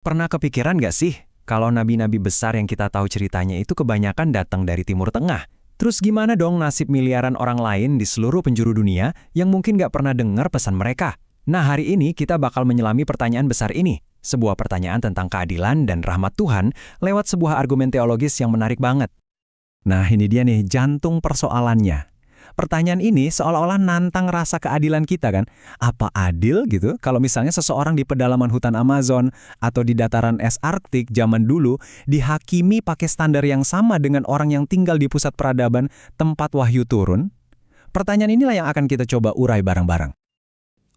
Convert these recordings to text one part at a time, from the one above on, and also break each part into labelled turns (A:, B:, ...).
A: Pernah kepikiran nggak sih, kalau nabi-nabi besar yang kita tahu ceritanya itu kebanyakan datang dari Timur Tengah? Terus gimana dong nasib miliaran orang lain di seluruh penjuru dunia yang mungkin nggak pernah dengar pesan mereka? Nah, hari ini kita bakal menyelami pertanyaan besar ini. Sebuah pertanyaan tentang keadilan dan rahmat Tuhan lewat sebuah argumen teologis yang menarik banget. Nah, ini dia nih jantung persoalannya. Pertanyaan ini seolah-olah nantang rasa keadilan kita kan. Apa adil gitu kalau misalnya seseorang di pedalaman hutan Amazon atau di dataran es Arktik zaman dulu dihakimi pakai standar yang sama dengan orang yang tinggal di pusat peradaban tempat wahyu turun? Pertanyaan inilah yang akan kita coba urai bareng-bareng.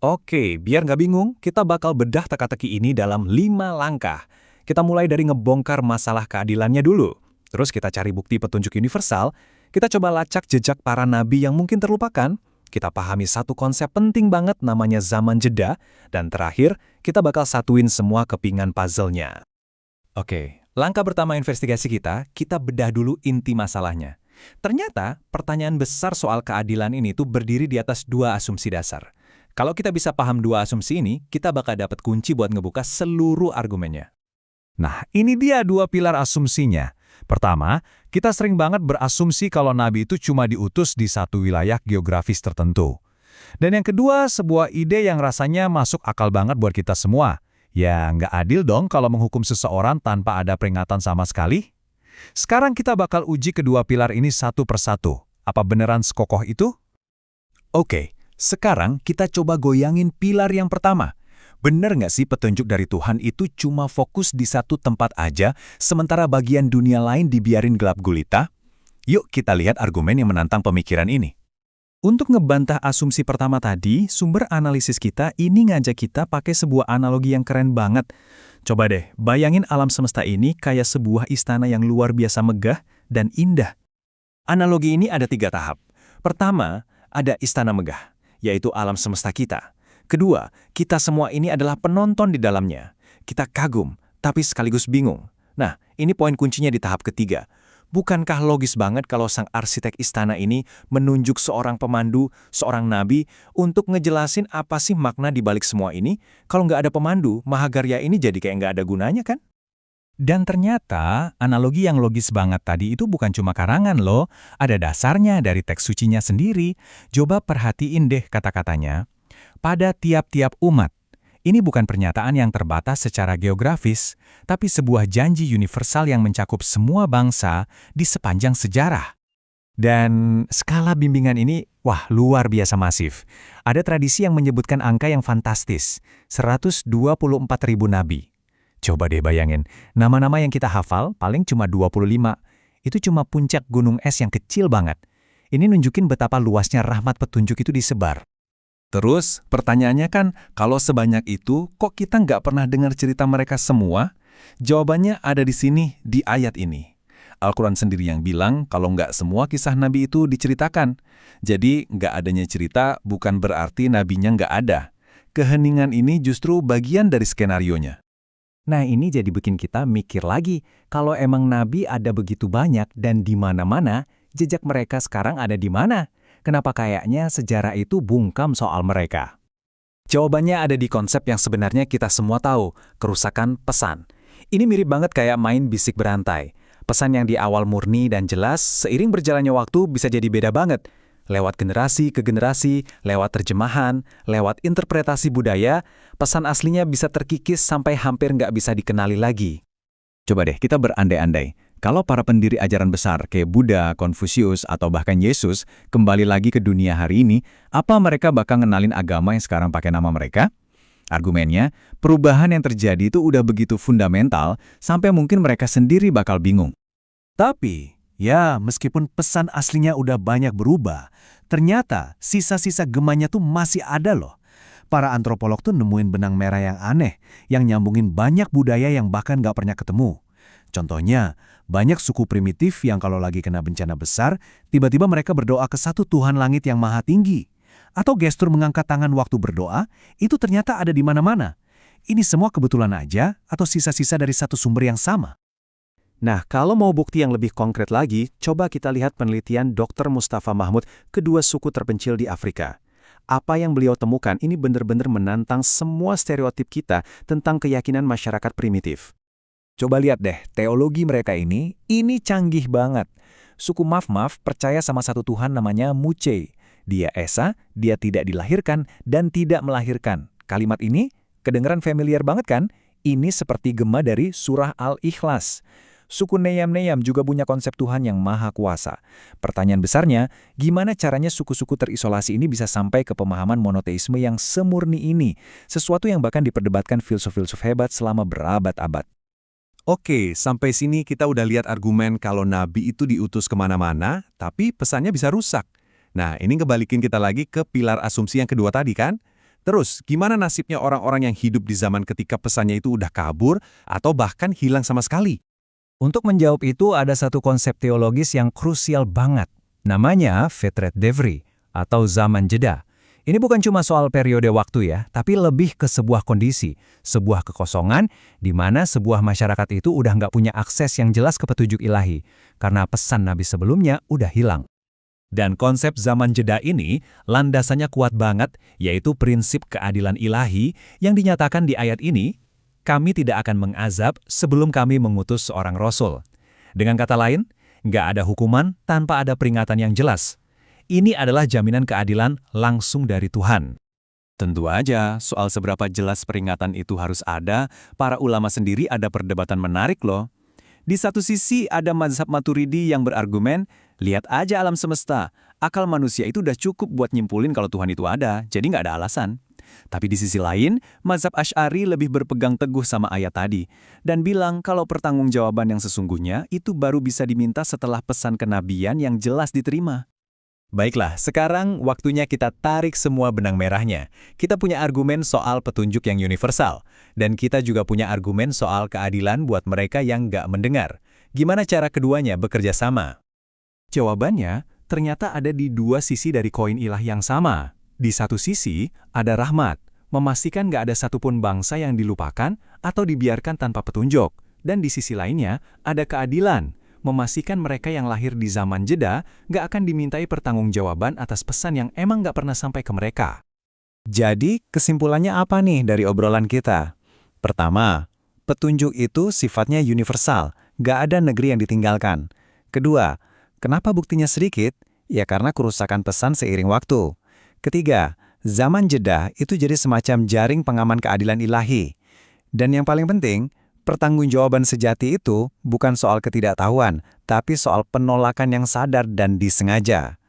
A: Oke, biar nggak bingung, kita bakal bedah teka-teki ini dalam 5 langkah. Kita mulai dari ngebongkar masalah keadilannya dulu. Terus kita cari bukti petunjuk universal. Kita coba lacak jejak para nabi yang mungkin terlupakan. Kita pahami satu konsep penting banget namanya zaman jeda. Dan terakhir, kita bakal satuin semua kepingan puzzle-nya. Oke, langkah pertama investigasi kita bedah dulu inti masalahnya. Ternyata, pertanyaan besar soal keadilan ini tuh berdiri di atas 2 asumsi dasar. Kalau kita bisa paham 2 asumsi ini, kita bakal dapat kunci buat ngebuka seluruh argumennya. Nah, ini dia 2 pilar asumsinya. Pertama, kita sering banget berasumsi kalau nabi itu cuma diutus di satu wilayah geografis tertentu. Dan yang kedua, sebuah ide yang rasanya masuk akal banget buat kita semua. Ya, nggak adil dong kalau menghukum seseorang tanpa ada peringatan sama sekali. Sekarang kita bakal uji kedua pilar ini satu persatu. Apa beneran sekokoh itu? Oke, sekarang kita coba goyangin pilar yang pertama. Bener nggak sih petunjuk dari Tuhan itu cuma fokus di satu tempat aja, sementara bagian dunia lain dibiarin gelap gulita? Yuk kita lihat argumen yang menantang pemikiran ini. Untuk ngebantah asumsi pertama tadi, sumber analisis kita ini ngajak kita pakai sebuah analogi yang keren banget. Coba deh, bayangin alam semesta ini kayak sebuah istana yang luar biasa megah dan indah. Analogi ini ada 3 tahap. Pertama, ada istana megah, yaitu alam semesta kita. Kedua, kita semua ini adalah penonton di dalamnya. Kita kagum, tapi sekaligus bingung. Nah, ini poin kuncinya di tahap ketiga. Bukankah logis banget kalau sang arsitek istana ini menunjuk seorang pemandu, seorang nabi, untuk ngejelasin apa sih makna di balik semua ini? Kalau nggak ada pemandu, Mahagarya ini jadi kayak nggak ada gunanya kan? Dan ternyata, analogi yang logis banget tadi itu bukan cuma karangan loh, ada dasarnya dari teks sucinya sendiri. Coba perhatiin deh kata-katanya. Pada tiap-tiap umat. Ini bukan pernyataan yang terbatas secara geografis, tapi sebuah janji universal yang mencakup semua bangsa di sepanjang sejarah. Dan skala bimbingan ini, wah luar biasa masif. Ada tradisi yang menyebutkan angka yang fantastis, 124.000 nabi. Coba deh bayangin, nama-nama yang kita hafal paling cuma 25. Itu cuma puncak gunung es yang kecil banget. Ini nunjukin betapa luasnya rahmat petunjuk itu disebar. Terus, pertanyaannya kan, kalau sebanyak itu, kok kita nggak pernah dengar cerita mereka semua? Jawabannya ada di sini, di ayat ini. Al-Quran sendiri yang bilang kalau nggak semua kisah Nabi itu diceritakan. Jadi, nggak adanya cerita bukan berarti nabinya nggak ada. Keheningan ini justru bagian dari skenarionya. Nah, ini jadi bikin kita mikir lagi, kalau emang nabi ada begitu banyak dan di mana-mana, jejak mereka sekarang ada di mana? Kenapa kayaknya sejarah itu bungkam soal mereka? Jawabannya ada di konsep yang sebenarnya kita semua tahu, kerusakan pesan. Ini mirip banget kayak main bisik berantai. Pesan yang di awal murni dan jelas, seiring berjalannya waktu bisa jadi beda banget. Lewat generasi ke generasi, lewat terjemahan, lewat interpretasi budaya, pesan aslinya bisa terkikis sampai hampir nggak bisa dikenali lagi. Coba deh kita berandai-andai. Kalau para pendiri ajaran besar kayak Buddha, Konfusius, atau bahkan Yesus kembali lagi ke dunia hari ini, apa mereka bakal ngenalin agama yang sekarang pakai nama mereka? Argumennya, perubahan yang terjadi itu udah begitu fundamental sampai mungkin mereka sendiri bakal bingung. Tapi, ya meskipun pesan aslinya udah banyak berubah, ternyata sisa-sisa gemanya tuh masih ada loh. Para antropolog tuh nemuin benang merah yang aneh, yang nyambungin banyak budaya yang bahkan nggak pernah ketemu. Contohnya, banyak suku primitif yang kalau lagi kena bencana besar, tiba-tiba mereka berdoa ke satu Tuhan langit yang maha tinggi. Atau gestur mengangkat tangan waktu berdoa, itu ternyata ada di mana-mana. Ini semua kebetulan aja atau sisa-sisa dari satu sumber yang sama. Nah, kalau mau bukti yang lebih konkret lagi, coba kita lihat penelitian Dr. Mustafa Mahmud kedua suku terpencil di Afrika.
B: Apa yang beliau temukan ini benar-benar menantang semua stereotip kita tentang keyakinan masyarakat primitif.
C: Coba lihat deh, teologi mereka ini canggih banget. Suku Maf-Maf percaya sama satu Tuhan namanya Muche. Dia Esa, dia tidak dilahirkan dan tidak melahirkan. Kalimat ini kedengeran familiar banget kan? Ini seperti gema dari surah Al-Ikhlas. Suku Neyam-Neyam juga punya konsep Tuhan yang maha kuasa. Pertanyaan besarnya, gimana caranya suku-suku terisolasi ini bisa sampai ke pemahaman monoteisme yang semurni ini? Sesuatu yang bahkan diperdebatkan filsuf-filsuf hebat selama berabad-abad.
B: Oke, sampai sini kita udah lihat argumen kalau Nabi itu diutus kemana-mana, tapi pesannya bisa rusak. Nah, ini ngebalikin kita lagi ke pilar asumsi yang kedua tadi kan? Terus, gimana nasibnya orang-orang yang hidup di zaman ketika pesannya itu udah kabur atau bahkan hilang sama sekali?
C: Untuk menjawab itu ada satu konsep teologis yang krusial banget. Namanya Fetret Devri atau zaman jeda. Ini bukan cuma soal periode waktu ya, tapi lebih ke sebuah kondisi, sebuah kekosongan di mana sebuah masyarakat itu udah nggak punya akses yang jelas ke petunjuk ilahi, karena pesan Nabi sebelumnya udah hilang. Dan konsep zaman jeda ini landasannya kuat banget, yaitu prinsip keadilan ilahi yang dinyatakan di ayat ini, kami tidak akan mengazab sebelum kami mengutus seorang rasul. Dengan kata lain, nggak ada hukuman tanpa ada peringatan yang jelas. Ini adalah jaminan keadilan langsung dari Tuhan.
B: Tentu aja, soal seberapa jelas peringatan itu harus ada, para ulama sendiri ada perdebatan menarik loh. Di satu sisi ada mazhab Maturidi yang berargumen, lihat aja alam semesta, akal manusia itu udah cukup buat nyimpulin kalau Tuhan itu ada, jadi nggak ada alasan. Tapi di sisi lain, mazhab Asy'ari lebih berpegang teguh sama ayat tadi, dan bilang kalau pertanggungjawaban yang sesungguhnya itu baru bisa diminta setelah pesan kenabian yang jelas diterima.
C: Baiklah, sekarang waktunya kita tarik semua benang merahnya. Kita punya argumen soal petunjuk yang universal, dan kita juga punya argumen soal keadilan buat mereka yang nggak mendengar. Gimana cara keduanya bekerja sama?
B: Jawabannya ternyata ada di dua sisi dari koin ilah yang sama. Di satu sisi, ada rahmat, memastikan nggak ada satupun bangsa yang dilupakan atau dibiarkan tanpa petunjuk. Dan di sisi lainnya, ada keadilan, memastikan mereka yang lahir di zaman jeda nggak akan dimintai pertanggungjawaban atas pesan yang emang nggak pernah sampai ke mereka.
C: Jadi, kesimpulannya apa nih dari obrolan kita? Pertama, petunjuk itu sifatnya universal, nggak ada negeri yang ditinggalkan. Kedua, kenapa buktinya sedikit? Ya karena kerusakan pesan seiring waktu. Ketiga, zaman jeda itu jadi semacam jaring pengaman keadilan ilahi. Dan yang paling penting, pertanggungjawaban sejati itu bukan soal ketidaktahuan, tapi soal penolakan yang sadar dan disengaja.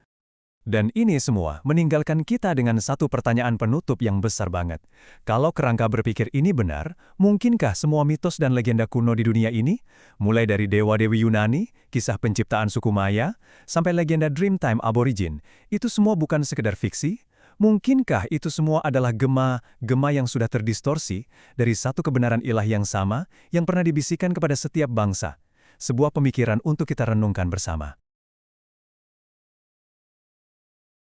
C: Dan ini semua meninggalkan kita dengan satu pertanyaan penutup yang besar banget. Kalau kerangka berpikir ini benar, mungkinkah semua mitos dan legenda kuno di dunia ini, mulai dari dewa-dewi Yunani, kisah penciptaan suku Maya, sampai legenda Dreamtime Aborigin, itu semua bukan sekedar fiksi? Mungkinkah itu semua adalah gema yang sudah terdistorsi dari satu kebenaran ilahi yang sama yang pernah dibisikkan kepada setiap bangsa? Sebuah pemikiran untuk kita renungkan bersama.